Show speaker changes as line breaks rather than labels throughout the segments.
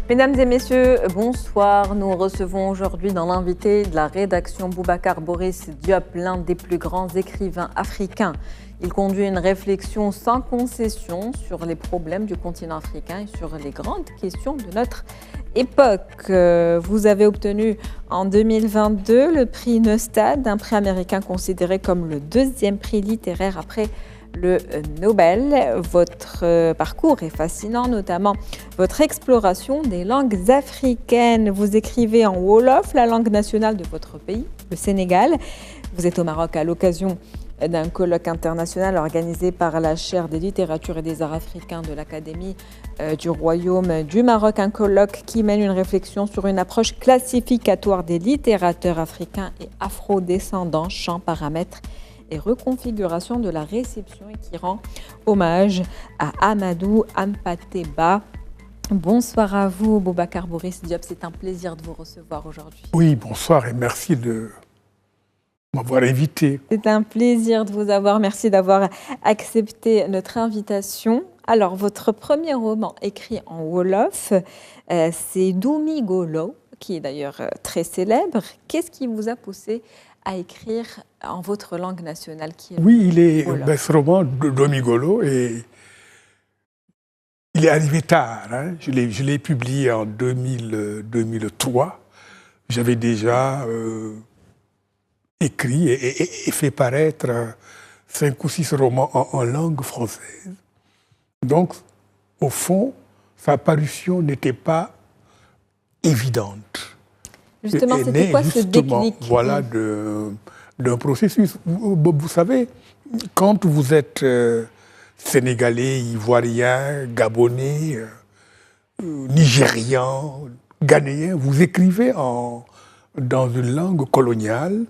Mesdames et messieurs, bonsoir. Nous recevons aujourd'hui dans l'invité de la rédaction Boubacar Boris Diop, l'un des plus grands écrivains africains. Il conduit une réflexion sans concession sur les problèmes du continent africain et sur les grandes questions de notre époque. Vous avez obtenu en 2022 le prix Neustadt, un prix américain considéré comme le deuxième prix littéraire après le Nobel. Votre parcours est fascinant, notamment votre exploration des langues africaines. Vous écrivez en Wolof, la langue nationale de votre pays, le Sénégal. Vous êtes au Maroc à l'occasion d'un colloque international organisé par la chaire des littératures et des arts africains de l'Académie du Royaume du Maroc. Un colloque qui mène une réflexion sur une approche classificatoire des littérateurs africains et afro-descendants, champs, paramètres et reconfiguration de la réception, et qui rend hommage à Amadou Hampâté-Bâ. Bonsoir à vous, Boubacar Boris Diop. C'est un plaisir de vous recevoir aujourd'hui.
Oui, bonsoir et merci de m'avoir invité.
C'est un plaisir de vous avoir. Merci d'avoir accepté notre invitation. Alors, votre premier roman écrit en Wolof, c'est Doumi Golo, qui est d'ailleurs très célèbre. Qu'est-ce qui vous a poussé à écrire en votre langue nationale qui est
Oui, ce roman Doumi Golo, et il est arrivé tard. Hein. Je l'ai publié en 2003. J'avais déjà écrit et fait paraître 5 ou 6 romans en langue française. Donc, au fond, sa parution n'était pas évidente.
Justement, c'était quoi ce déclic?
Voilà, d'un processus. Vous savez, quand vous êtes sénégalais, ivoirien, gabonais, nigérian, ghanéen, vous écrivez dans une langue coloniale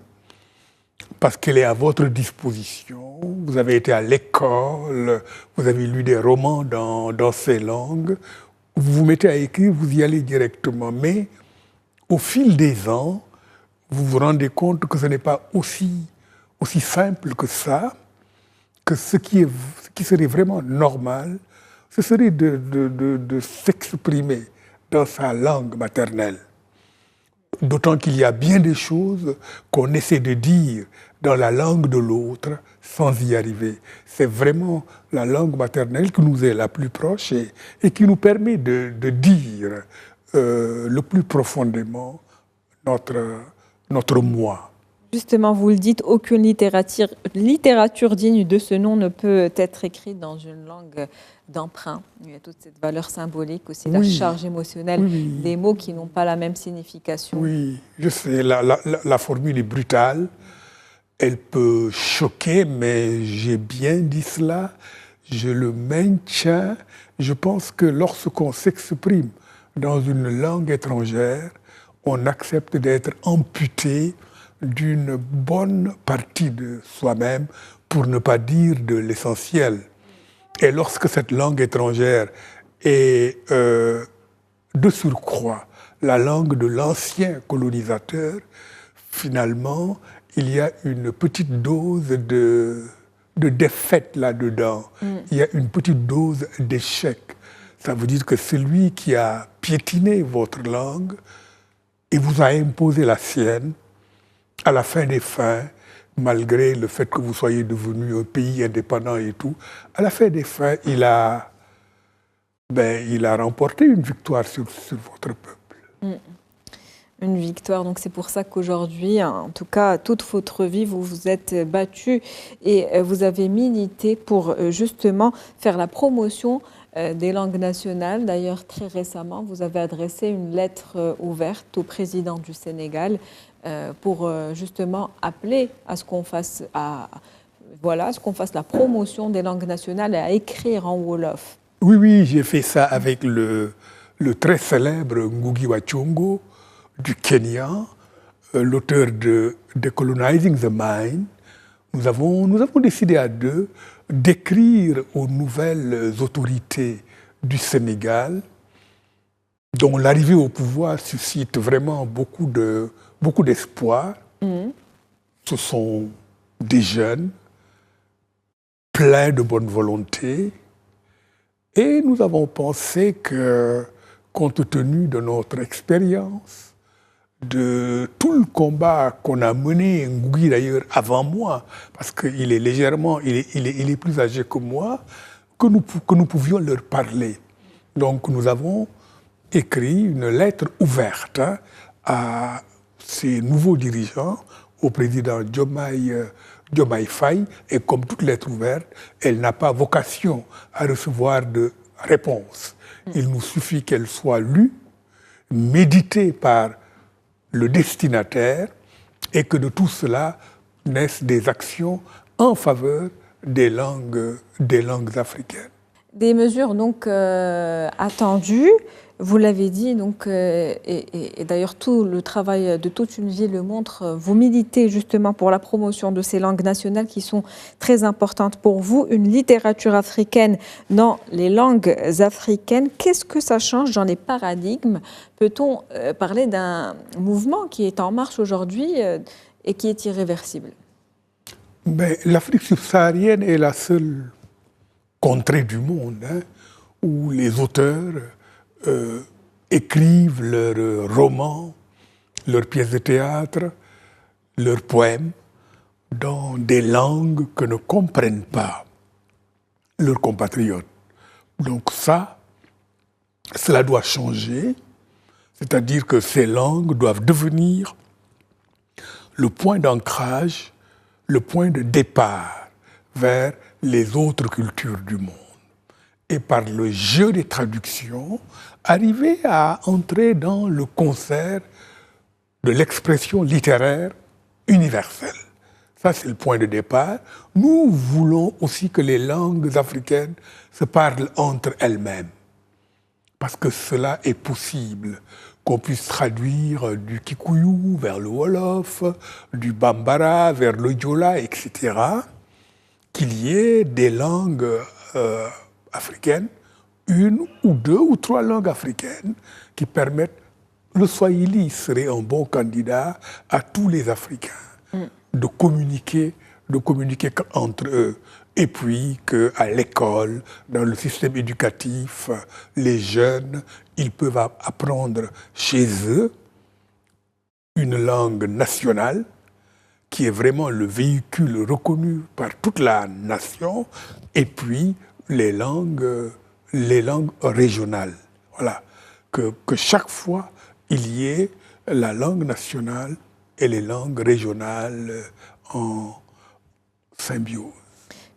parce qu'elle est à votre disposition. Vous avez été à l'école, vous avez lu des romans dans ces langues. Vous vous mettez à écrire, vous y allez directement. Mais au fil des ans, vous vous rendez compte que ce n'est pas aussi simple que ça, que ce qui serait vraiment normal, ce serait de s'exprimer dans sa langue maternelle. D'autant qu'il y a bien des choses qu'on essaie de dire dans la langue de l'autre sans y arriver. C'est vraiment la langue maternelle qui nous est la plus proche et qui nous permet de dire le plus profondément notre moi.
Justement, vous le dites, aucune littérature digne de ce nom ne peut être écrite dans une langue d'emprunt. Il y a toute cette valeur symbolique aussi, la charge émotionnelle, des mots qui n'ont pas la même signification.
Oui, je sais, la formule est brutale, elle peut choquer, mais j'ai bien dit cela, je le maintiens. Je pense que lorsqu'on s'exprime dans une langue étrangère, on accepte d'être amputé d'une bonne partie de soi-même, pour ne pas dire de l'essentiel. Et lorsque cette langue étrangère est de surcroît la langue de l'ancien colonisateur, finalement, il y a une petite dose de défaite là-dedans. Il y a une petite dose d'échec. Ça veut dire que celui qui a piétiné votre langue et vous a imposé la sienne, à la fin des fins, malgré le fait que vous soyez devenu un pays indépendant et tout, à la fin des fins, il a remporté une victoire sur votre peuple.
Une victoire, donc c'est pour ça qu'aujourd'hui, en tout cas, toute votre vie, vous vous êtes battu et vous avez milité pour justement faire la promotion des langues nationales. D'ailleurs, très récemment, vous avez adressé une lettre ouverte au président du Sénégal pour justement appeler à ce qu'on fasse, la promotion des langues nationales et à écrire en Wolof.
Oui, j'ai fait ça avec le très célèbre Ngugi wa Thiong'o du Kenya, l'auteur de Decolonizing the Mind. Nous avons décidé à deux d'écrire aux nouvelles autorités du Sénégal, dont l'arrivée au pouvoir suscite vraiment beaucoup d'espoir. Ce sont des jeunes pleins de bonne volonté. Et nous avons pensé compte tenu de notre expérience, de tout le combat qu'on a mené, Ngugi d'ailleurs avant moi, parce qu'il est légèrement, il est plus âgé que moi, que nous pouvions leur parler. Donc nous avons écrit une lettre ouverte à ces nouveaux dirigeants, au président Diomaye Faye, et comme toute lettre ouverte, elle n'a pas vocation à recevoir de réponse. Il nous suffit qu'elle soit lue, méditée par le destinataire, et que de tout cela naissent des actions en faveur des langues africaines.
Des mesures donc attendues, vous l'avez dit, donc, et d'ailleurs tout le travail de toute une vie le montre, vous militez justement pour la promotion de ces langues nationales qui sont très importantes pour vous, une littérature africaine dans les langues africaines. Qu'est-ce que ça change dans les paradigmes? Peut-on parler d'un mouvement qui est en marche aujourd'hui et qui est irréversible?
L'Afrique subsaharienne est la seule contrée du monde où les auteurs écrivent leurs romans, leurs pièces de théâtre, leurs poèmes dans des langues que ne comprennent pas leurs compatriotes. Donc cela doit changer, c'est-à-dire que ces langues doivent devenir le point d'ancrage, le point de départ vers les autres cultures du monde. Et par le jeu des traductions, arriver à entrer dans le concert de l'expression littéraire universelle. Ça, c'est le point de départ. Nous voulons aussi que les langues africaines se parlent entre elles-mêmes. Parce que cela est possible. Qu'on puisse traduire du Kikuyu vers le Wolof, du Bambara vers le Diola, etc. Qu'il y ait des langues africaines, une ou deux ou trois langues africaines qui permettent. Le Swahili serait un bon candidat à tous les Africains de communiquer entre eux. Et puis qu'à l'école, dans le système éducatif, les jeunes, ils peuvent apprendre chez eux une langue nationale qui est vraiment le véhicule reconnu par toute la nation, et puis les langues régionales. Voilà. Que chaque fois, il y ait la langue nationale et les langues régionales en symbiose.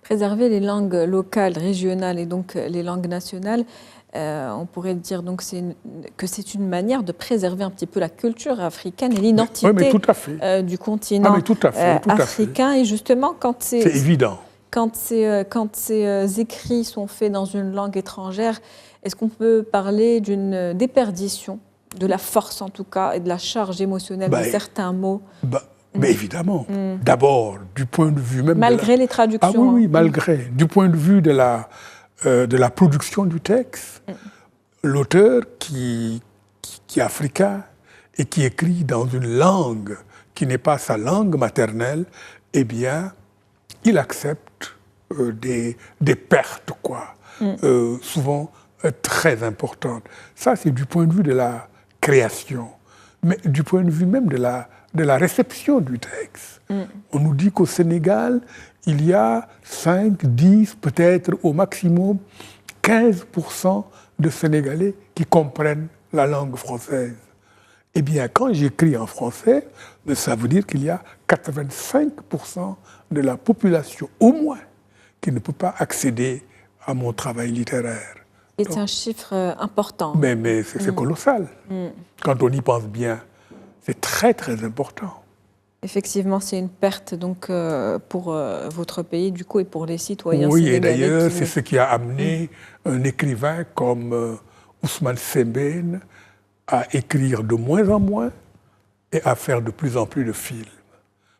Préserver les langues locales, régionales et donc les langues nationales, on pourrait dire donc que c'est une manière de préserver un petit peu la culture africaine et l'identité du continent africain. Et justement, quand c'est
évident.
Quand ces écrits sont faits dans une langue étrangère, est-ce qu'on peut parler d'une déperdition de la force en tout cas et de la charge émotionnelle de certains mots?
Mais évidemment. D'abord, du point de vue même...
Malgré les traductions.
Ah oui, malgré. Du point de vue de la production du texte, l'auteur qui est africain et qui écrit dans une langue qui n'est pas sa langue maternelle, eh bien, il accepte des pertes, quoi. Souvent très importantes. Ça, c'est du point de vue de la création. Mais du point de vue même de la réception du texte. On nous dit qu'au Sénégal, il y a 5, 10, peut-être au maximum 15% de Sénégalais qui comprennent la langue française. Eh bien, quand j'écris en français, ça veut dire qu'il y a 85% de la population, au moins, qui ne peut pas accéder à mon travail littéraire.
C'est un chiffre important.
Mais c'est colossal. Quand on y pense bien, c'est très, très important.
Effectivement, c'est une perte donc, pour votre pays, du coup, et pour les citoyens
sénégalais. Oui, et d'ailleurs, c'est ce qui a amené un écrivain comme Ousmane Sembène à écrire de moins en moins et à faire de plus en plus de films.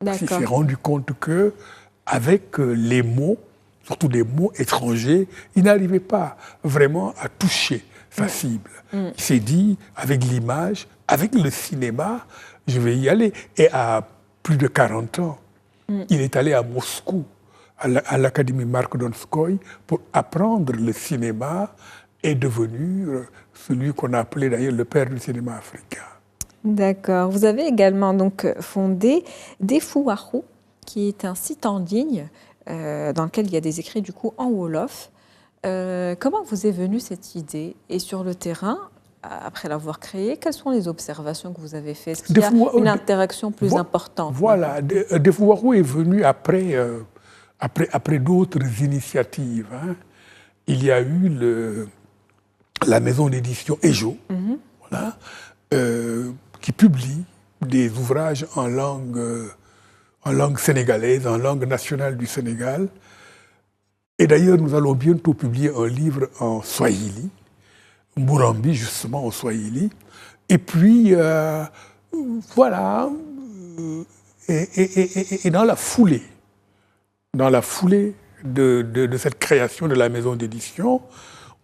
Parce qu'il s'est rendu compte qu'avec les mots, surtout des mots étrangers, il n'arrivait pas vraiment à toucher sa cible. Il s'est dit, avec l'image, avec le cinéma, je vais y aller. Et à plus de 40 ans, il est allé à Moscou, à l'Académie Marc Donskoï, pour apprendre le cinéma est devenu celui qu'on a appelé d'ailleurs le père du cinéma africain.
D'accord. Vous avez également donc fondé Defouarou, qui est un site en ligne dans lequel il y a des écrits du coup en wolof. Comment vous est venue cette idée? Et sur le terrain, après l'avoir créé, quelles sont les observations que vous avez faites? Est-ce qu'il y a une interaction plus importante?
Voilà, Defouarou est venu après d'autres initiatives. Hein. Il y a eu la maison d'édition Ejo, voilà, qui publie des ouvrages en langue sénégalaise, en langue nationale du Sénégal. Et d'ailleurs, nous allons bientôt publier un livre en Swahili, Murambi, justement, en Swahili. Et puis, voilà, et dans la foulée de cette création de la maison d'édition,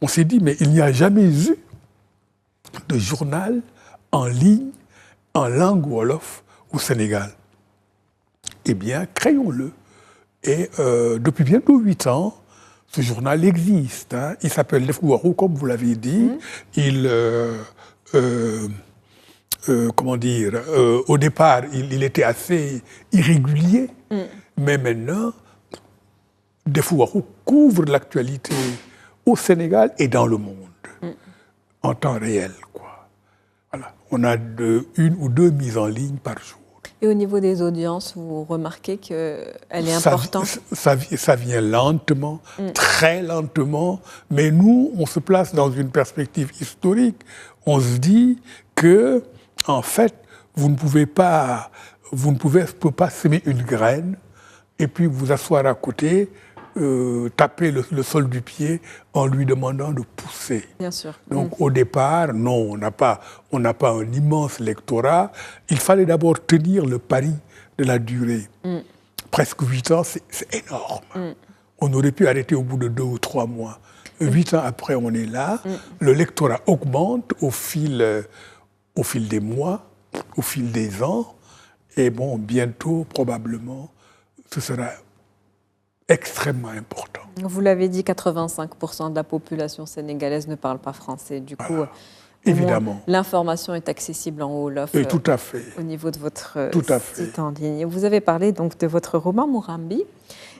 on s'est dit, mais il n'y a jamais eu de journal en ligne, en langue wolof au Sénégal. Eh bien, créons-le. Et depuis bientôt 8 ans, ce journal existe. Hein. Il s'appelle Defouarou, comme vous l'avez dit. Comment dire, au départ, il était assez irrégulier, mais maintenant, Defouarou couvre l'actualité au Sénégal et dans le monde, en temps réel, quoi. Voilà. On a 1 ou 2 mises en ligne par jour.
Et au niveau des audiences, vous remarquez qu'elle est importante?
Ça vient lentement, très lentement, mais nous, on se place dans une perspective historique. On se dit que, en fait, vous ne pouvez pas semer une graine et puis vous asseoir à côté, taper le sol du pied en lui demandant de pousser.
Bien sûr.
Donc au départ, non, on n'a pas un immense lectorat. Il fallait d'abord tenir le pari de la durée. Presque 8 ans, c'est énorme. On aurait pu arrêter au bout de 2 ou 3 mois. 8 ans après, on est là. Le lectorat augmente au fil des mois, au fil des ans. Et bon, bientôt, probablement, ce sera extrêmement important.
Vous l'avez dit, 85% de la population sénégalaise ne parle pas français. Du coup,
évidemment,
l'information est accessible en wolof.
Et tout à fait.
Au niveau de votre site en ligne. Vous avez parlé donc de votre roman Murambi.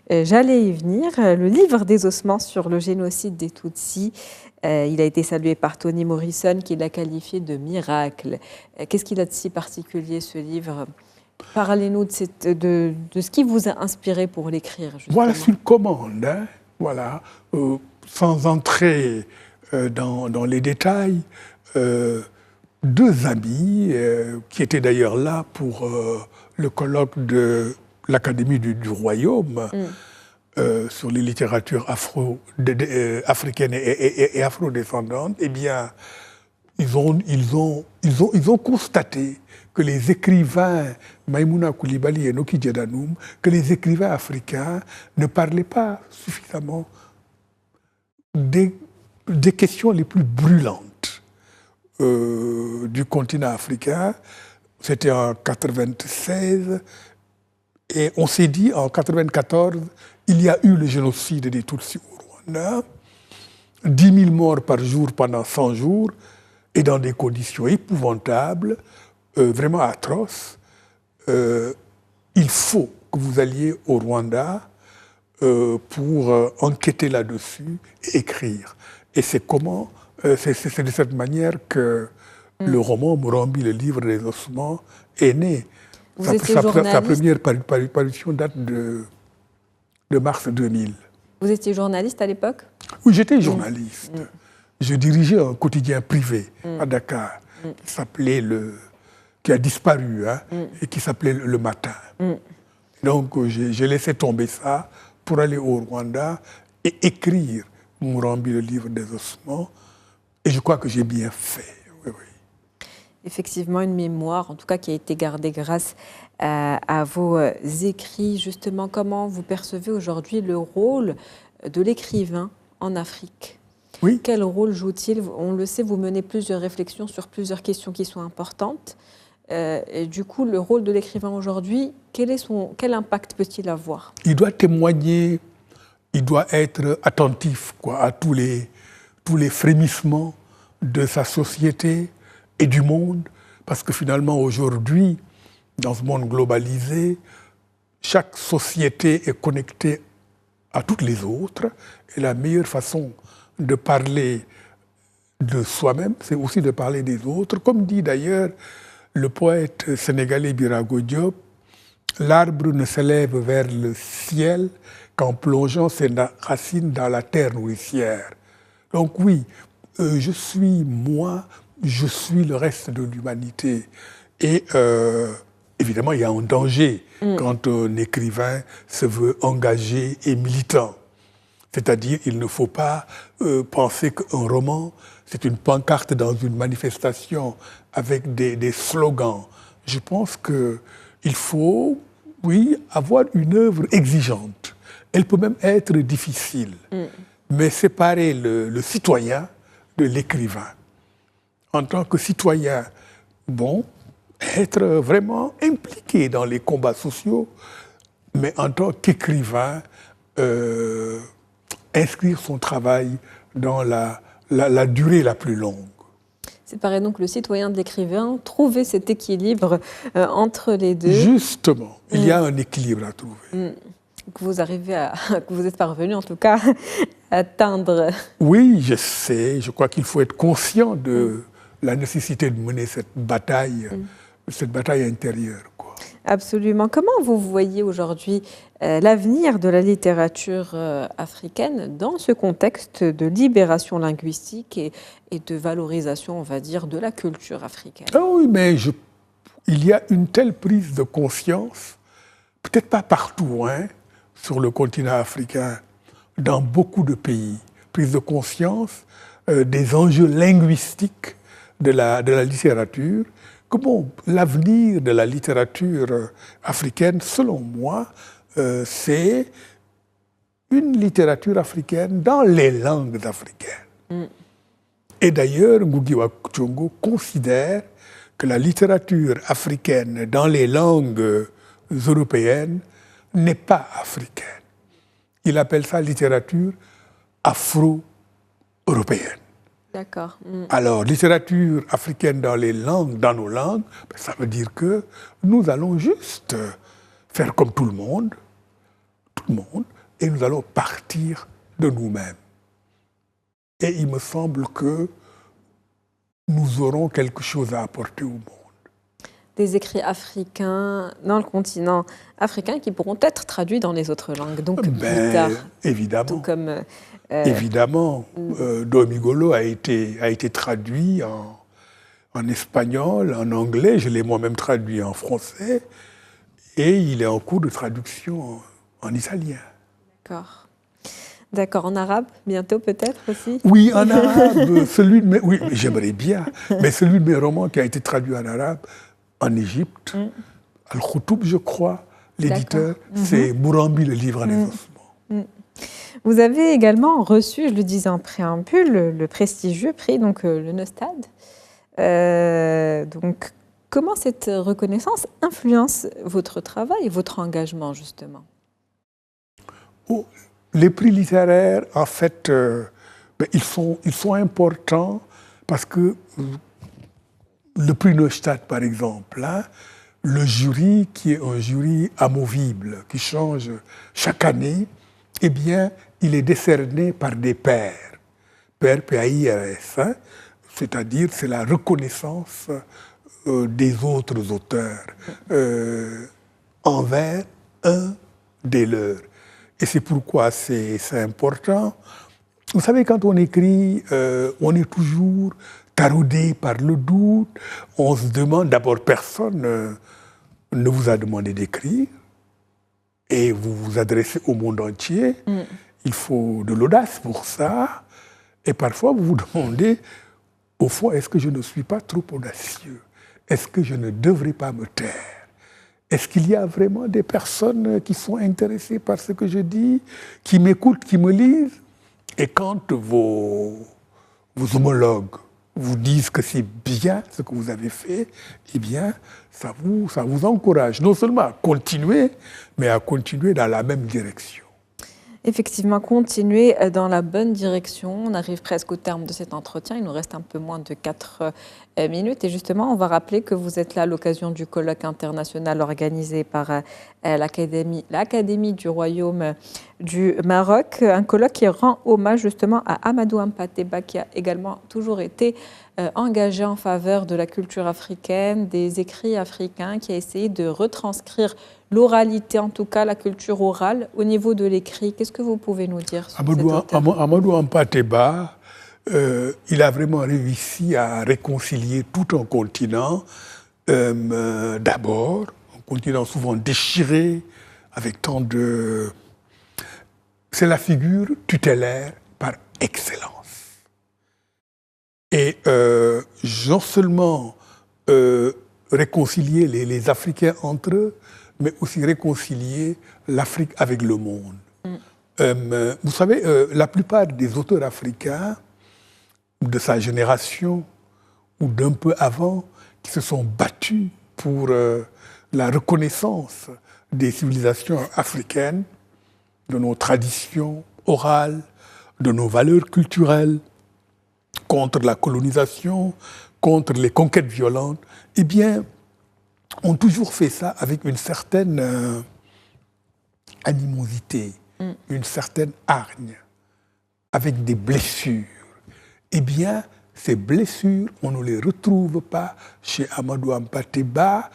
J'allais y venir. Le livre des ossements sur le génocide des Tutsis. Il a été salué par Toni Morrison, qui l'a qualifié de miracle. Qu'est-ce qu'il a de si particulier, ce livre ? Parlez-nous de ce qui vous a inspiré pour l'écrire.
Voilà, c'est une commande. Hein. Voilà. Sans entrer dans les détails, 2 amis, qui étaient d'ailleurs là pour le colloque de l'Académie du Royaume sur les littératures africaines et afrodescendantes, eh bien, ils ont constaté que les écrivains, Maïmouna Koulibaly et Noki Djedanoum, que les écrivains africains ne parlaient pas suffisamment des questions les plus brûlantes du continent africain. C'était en 1996, et on s'est dit en 1994, il y a eu le génocide des Tutsis au Rwanda, 10 000 morts par jour pendant 100 jours, et dans des conditions épouvantables, vraiment atroce. Il faut que vous alliez au Rwanda pour enquêter là-dessus et écrire. Et c'est de cette manière que le roman Murambi, le livre des ossements, est né. Sa première parution date de mars 2000.
Vous étiez journaliste à l'époque?
Oui, j'étais journaliste. Je dirigeais un quotidien privé à Dakar qui a disparu, hein, et qui s'appelait Le Matin. Donc j'ai laissé tomber ça pour aller au Rwanda et écrire Murambi, le livre des ossements. Et je crois que j'ai bien fait. Oui, oui.
Effectivement, une mémoire, en tout cas, qui a été gardée grâce à vos écrits. Justement, comment vous percevez aujourd'hui le rôle de l'écrivain en Afrique?
Oui.
Quel rôle joue-t-il? On le sait, vous menez plusieurs réflexions sur plusieurs questions qui sont importantes. Et du coup, le rôle de l'écrivain aujourd'hui, quel impact peut-il avoir?
Il doit témoigner, il doit être attentif, quoi, à tous tous les frémissements de sa société et du monde, parce que finalement aujourd'hui, dans ce monde globalisé, chaque société est connectée à toutes les autres, et la meilleure façon de parler de soi-même, c'est aussi de parler des autres. Comme dit d'ailleurs le poète sénégalais Birago Diop, l'arbre ne s'élève vers le ciel qu'en plongeant ses racines dans la terre nourricière. Donc oui, je suis moi, je suis le reste de l'humanité. Et évidemment, il y a un danger quand un écrivain se veut engagé et militant. C'est-à-dire, il ne faut pas penser qu'un roman, c'est une pancarte dans une manifestation avec des slogans. Je pense qu'il faut, oui, avoir une œuvre exigeante. Elle peut même être difficile. Mais séparer le citoyen de l'écrivain. En tant que citoyen, bon, être vraiment impliqué dans les combats sociaux, mais en tant qu'écrivain, inscrire son travail dans la durée la plus longue.
Séparer donc le citoyen de l'écrivain, trouver cet équilibre entre les deux.
Justement, il y a un équilibre à trouver.
Que vous arrivez que vous êtes parvenu en tout cas à atteindre.
Oui, je sais. Je crois qu'il faut être conscient de la nécessité de mener cette bataille intérieure, quoi.
Absolument. Comment vous voyez aujourd'hui l'avenir de la littérature africaine dans ce contexte de libération linguistique et de valorisation, on va dire, de la culture africaine?
Ah oui, mais il y a une telle prise de conscience, peut-être pas partout, hein, sur le continent africain, dans beaucoup de pays, prise de conscience des enjeux linguistiques de la littérature. Comment l'avenir de la littérature africaine, selon moi, c'est une littérature africaine dans les langues africaines. Et d'ailleurs, Ngugi wa Thiong'o considère que la littérature africaine dans les langues européennes n'est pas africaine. Il appelle ça littérature afro-européenne.
D'accord.
Alors, littérature africaine dans nos langues, ça veut dire que nous allons juste faire comme tout le monde, et nous allons partir de nous-mêmes. Et il me semble que nous aurons quelque chose à apporter au monde.
Des écrits africains dans le continent africain qui pourront être traduits dans les autres langues, donc plus tard.
Évidemment.
Tout comme,
évidemment. Domigolo a été traduit en espagnol, en anglais, je l'ai moi-même traduit en français, et il est en cours de traduction en italien.
D'accord, en arabe, bientôt peut-être aussi?
Oui, en arabe, oui, j'aimerais bien, mais celui de mes romans qui a été traduit en arabe, en Égypte, Al-Khoutoub, je crois, l'éditeur, c'est Mourambi, le livre à les ossements.
Vous avez également reçu, je le disais en préambule, le prestigieux prix, donc le Neustad. Donc, comment cette reconnaissance influence votre travail et votre engagement, justement?
Les prix littéraires, en fait, ils sont importants parce que le prix Neustad, par exemple, hein, le jury, qui est un jury amovible, qui change chaque année, eh bien, il est décerné par des pairs, P-A-I-R-S, hein, c'est-à-dire c'est la reconnaissance des autres auteurs envers un des leurs. Et c'est pourquoi c'est important. Vous savez, quand on écrit, on est toujours taraudé par le doute. On se demande, d'abord, personne ne vous a demandé d'écrire. Et vous vous adressez au monde entier. Il faut de l'audace pour ça. Et parfois, vous vous demandez, au fond, est-ce que je ne suis pas trop audacieux? Est-ce que je ne devrais pas me taire? Est-ce qu'il y a vraiment des personnes qui sont intéressées par ce que je dis, qui m'écoutent, qui me lisent? Et quand vos homologues vous disent que c'est bien ce que vous avez fait, eh bien, ça vous encourage non seulement à continuer, mais à continuer dans la même direction.
Effectivement, continuer dans la bonne direction. On arrive presque au terme de cet entretien. Il nous reste un peu moins de 4 minutes. Et justement, on va rappeler que vous êtes là à l'occasion du colloque international organisé par l'Académie du Royaume du Maroc. Un colloque qui rend hommage justement à Amadou Hampâté Bâ, qui a également toujours été engagé en faveur de la culture africaine, des écrits africains, qui a essayé de retranscrire l'oralité, en tout cas la culture orale, au niveau de l'écrit. Qu'est-ce que vous pouvez nous dire sur cet auteur ?
Amadou Hampâté Bâ, il a vraiment réussi à réconcilier tout un continent. D'abord, un continent souvent déchiré, avec tant de... C'est la figure tutélaire par excellence. Et non seulement réconcilier les Africains entre eux, mais aussi réconcilier l'Afrique avec le monde. Vous savez, la plupart des auteurs africains de sa génération ou d'un peu avant, qui se sont battus pour la reconnaissance des civilisations africaines, de nos traditions orales, de nos valeurs culturelles, contre la colonisation, contre les conquêtes violentes, eh bien, ont toujours fait ça avec une certaine animosité, une certaine hargne, avec des blessures. Eh bien, ces blessures, on ne les retrouve pas chez Amadou Hampâté Bâ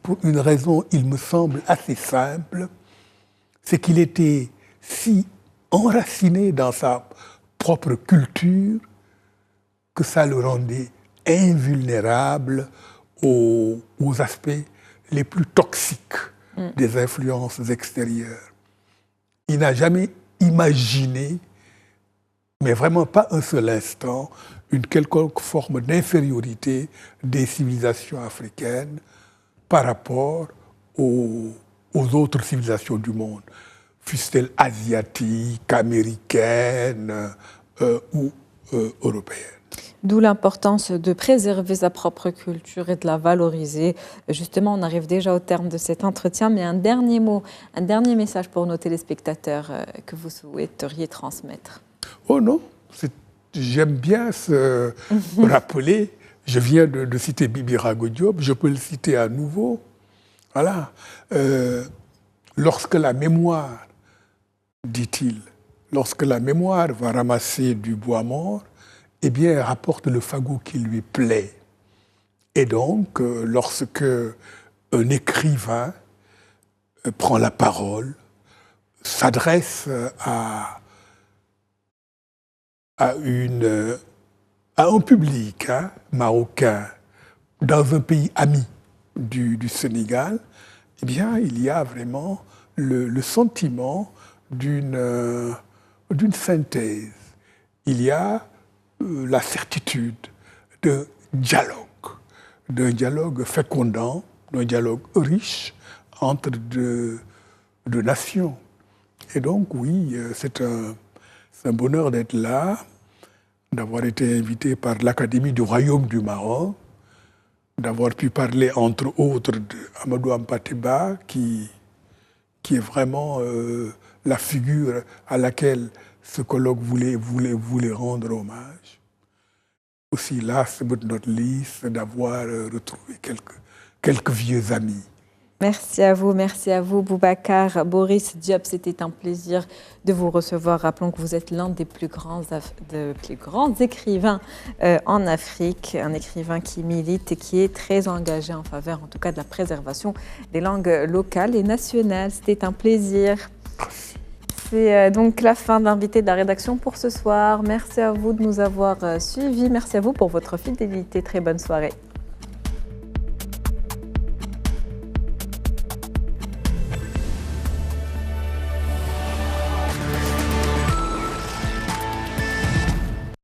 pour une raison, il me semble, assez simple, c'est qu'il était si enraciné dans sa propre culture que ça le rendait invulnérable aux aspects les plus toxiques des influences extérieures. Il n'a jamais imaginé, mais vraiment pas un seul instant, une quelconque forme d'infériorité des civilisations africaines par rapport aux autres civilisations du monde, fussent-elles asiatiques, américaines ou européennes.
D'où l'importance de préserver sa propre culture et de la valoriser. Justement, on arrive déjà au terme de cet entretien, mais un dernier mot, un dernier message pour nos téléspectateurs que vous souhaiteriez transmettre.
Oh non, j'aime bien se rappeler, je viens de citer Bibi Rago Diop, je peux le citer à nouveau. Voilà. Lorsque la mémoire, dit-il, lorsque la mémoire va ramasser du bois mort, eh bien, elle rapporte le fagot qui lui plaît. Et donc, lorsque un écrivain prend la parole, s'adresse à un public marocain dans un pays ami du Sénégal, eh bien, il y a vraiment le sentiment d'une synthèse. Il y a la certitude d'un dialogue fécondant, d'un dialogue riche entre deux nations. Et donc, oui, c'est un bonheur d'être là, d'avoir été invité par l'Académie du Royaume du Maroc, d'avoir pu parler, entre autres, d'Amadou Hampâté Bâ, qui est vraiment la figure à laquelle ce colloque voulait rendre hommage. Aussi, last but not least, d'avoir retrouvé quelques vieux amis.
Merci à vous, Boubacar Boris Diop. C'était un plaisir de vous recevoir. Rappelons que vous êtes l'un des plus grands écrivains en Afrique, un écrivain qui milite et qui est très engagé en faveur, en tout cas, de la préservation des langues locales et nationales. C'était un plaisir. C'est donc la fin de l'invité de la rédaction pour ce soir. Merci à vous de nous avoir suivis. Merci à vous pour votre fidélité. Très bonne soirée.